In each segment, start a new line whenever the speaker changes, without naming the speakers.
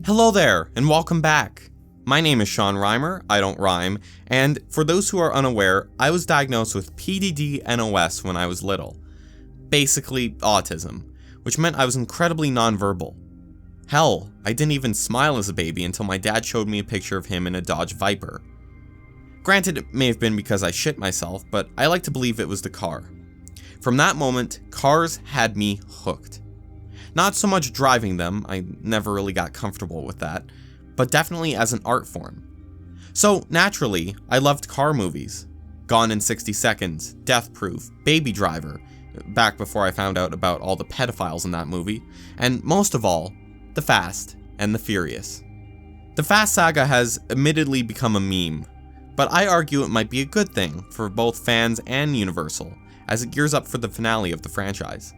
Hello there, and welcome back. My name is Reimer, I don't rhyme, and for those who are unaware, I was diagnosed with PDD-NOS when I was little. Basically, autism, which meant I was incredibly nonverbal. Hell, I didn't even smile as a baby until my dad showed me a picture of him in a Dodge Viper. Granted, it may have been because I shit myself, but I like to believe it was the car. From that moment, cars had me hooked. Not so much driving them, I never really got comfortable with that, but definitely as an art form. So naturally, I loved car movies. Gone in 60 Seconds, Death Proof, Baby Driver, back before I found out about all the pedophiles in that movie, and most of all, The Fast and the Furious. The Fast Saga has admittedly become a meme, but I argue it might be a good thing for both fans and Universal, as it gears up for the finale of the franchise.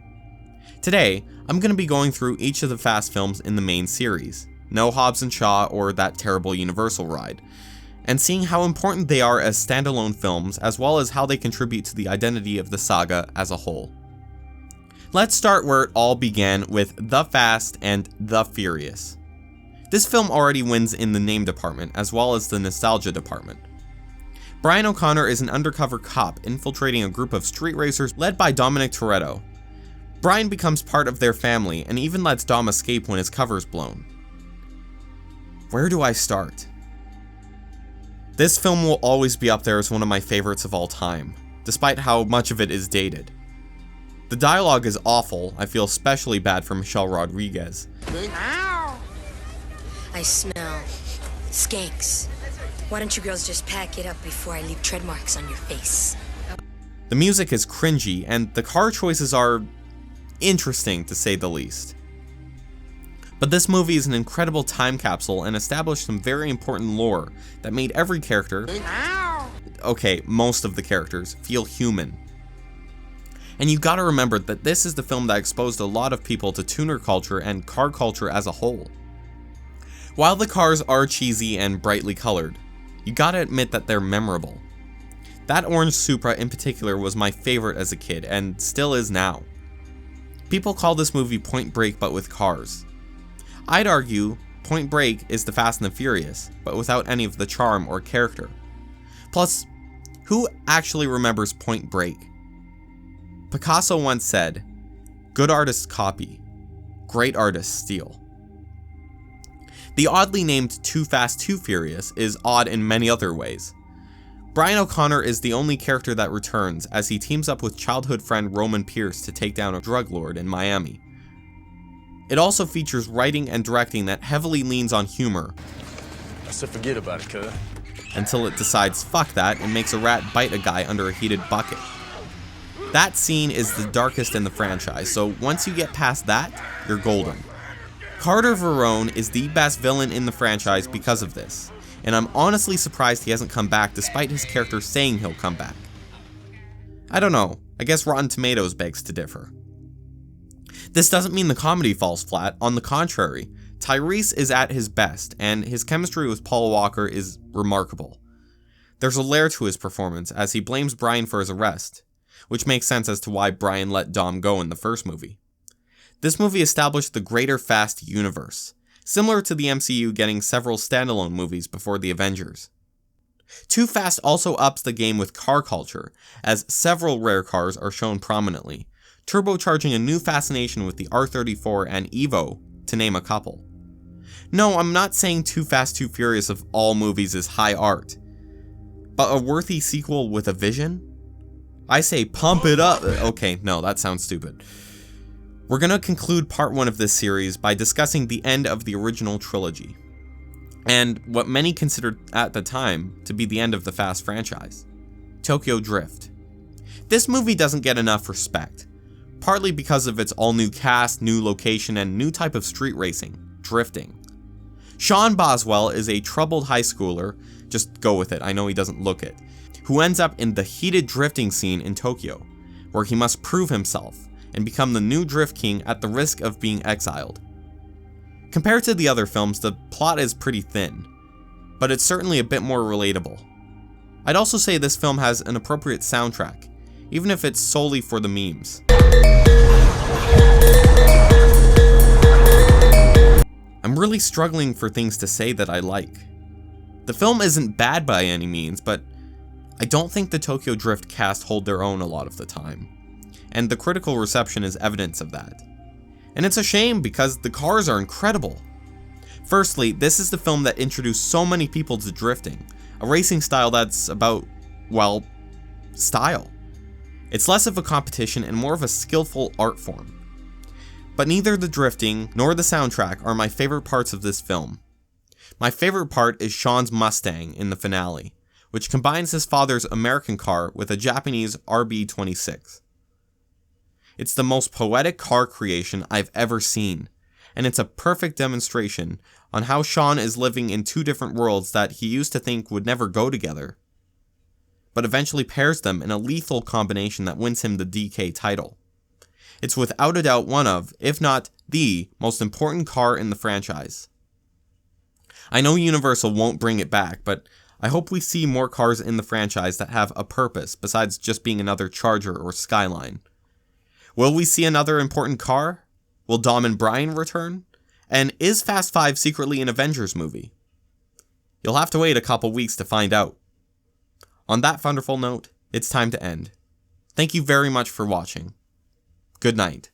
Today, I'm going to be going through each of the Fast films in the main series, no Hobbs and Shaw or that terrible Universal ride, and seeing how important they are as standalone films as well as how they contribute to the identity of the saga as a whole. Let's start where it all began with The Fast and The Furious. This film already wins in the name department as well as the nostalgia department. Brian O'Connor is an undercover cop infiltrating a group of street racers led by Dominic Toretto. Brian becomes part of their family and even lets Dom escape when his cover's blown. Where do I start? This film will always be up there as one of my favorites of all time, despite how much of it is dated. The dialogue is awful. I feel especially bad for Michelle Rodriguez.
Ow! I smell skanks. Why don't you girls just pack it up before I leave tread marks on your face?
The music is cringy, and the car choices are interesting to say the least. But this movie is an incredible time capsule and established some very important lore that made every character, okay, most of the characters, feel human. And you gotta remember that this is the film that exposed a lot of people to tuner culture and car culture as a whole. While the cars are cheesy and brightly colored, you gotta admit that they're memorable. That orange Supra in particular was my favorite as a kid and still is now. People call this movie Point Break but with cars. I'd argue Point Break is The Fast and the Furious, but without any of the charm or character. Plus, who actually remembers Point Break? Picasso once said, "Good artists copy, great artists steal." The oddly named Too Fast, Too Furious is odd in many other ways. Brian O'Connor is the only character that returns as he teams up with childhood friend Roman Pierce to take down a drug lord in Miami. It also features writing and directing that heavily leans on humor.
I said forget about it, cuz.
Until it decides fuck that and makes a rat bite a guy under a heated bucket. That scene is the darkest in the franchise, so once you get past that, you're golden. Carter Verone is the best villain in the franchise because of this, and I'm honestly surprised he hasn't come back despite his character saying he'll come back. I don't know, I guess Rotten Tomatoes begs to differ. This doesn't mean the comedy falls flat, on the contrary, Tyrese is at his best, and his chemistry with Paul Walker is remarkable. There's a layer to his performance as he blames Brian for his arrest, which makes sense as to why Brian let Dom go in the first movie. This movie established the greater Fast universe, similar to the MCU getting several standalone movies before the Avengers. Too Fast also ups the game with car culture, as several rare cars are shown prominently, turbocharging a new fascination with the R34 and Evo, to name a couple. No, I'm not saying Too Fast, Too Furious of all movies is high art, but a worthy sequel with a vision? I say pump it up. Okay, no, that sounds stupid. We're gonna conclude part 1 of this series by discussing the end of the original trilogy, and what many considered at the time to be the end of the Fast franchise, Tokyo Drift. This movie doesn't get enough respect, partly because of its all-new cast, new location, and new type of street racing, drifting. Sean Boswell is a troubled high schooler, just go with it, I know he doesn't look it, who ends up in the heated drifting scene in Tokyo, where he must prove himself and become the new Drift King at the risk of being exiled. Compared to the other films, the plot is pretty thin, but it's certainly a bit more relatable. I'd also say this film has an appropriate soundtrack, even if it's solely for the memes. I'm really struggling for things to say that I like. The film isn't bad by any means, but I don't think the Tokyo Drift cast hold their own a lot of the time, and the critical reception is evidence of that. And it's a shame because the cars are incredible. Firstly, this is the film that introduced so many people to drifting, a racing style that's about, well, style. It's less of a competition and more of a skillful art form. But neither the drifting nor the soundtrack are my favorite parts of this film. My favorite part is Sean's Mustang in the finale, which combines his father's American car with a Japanese RB26. It's the most poetic car creation I've ever seen, and it's a perfect demonstration on how Sean is living in two different worlds that he used to think would never go together, but eventually pairs them in a lethal combination that wins him the DK title. It's without a doubt one of, if not the, most important car in the franchise. I know Universal won't bring it back, but I hope we see more cars in the franchise that have a purpose besides just being another Charger or Skyline. Will we see another important car? Will Dom and Brian return? And is Fast 5 secretly an Avengers movie? You'll have to wait a couple weeks to find out. On that wonderful note, it's time to end. Thank you very much for watching. Good night.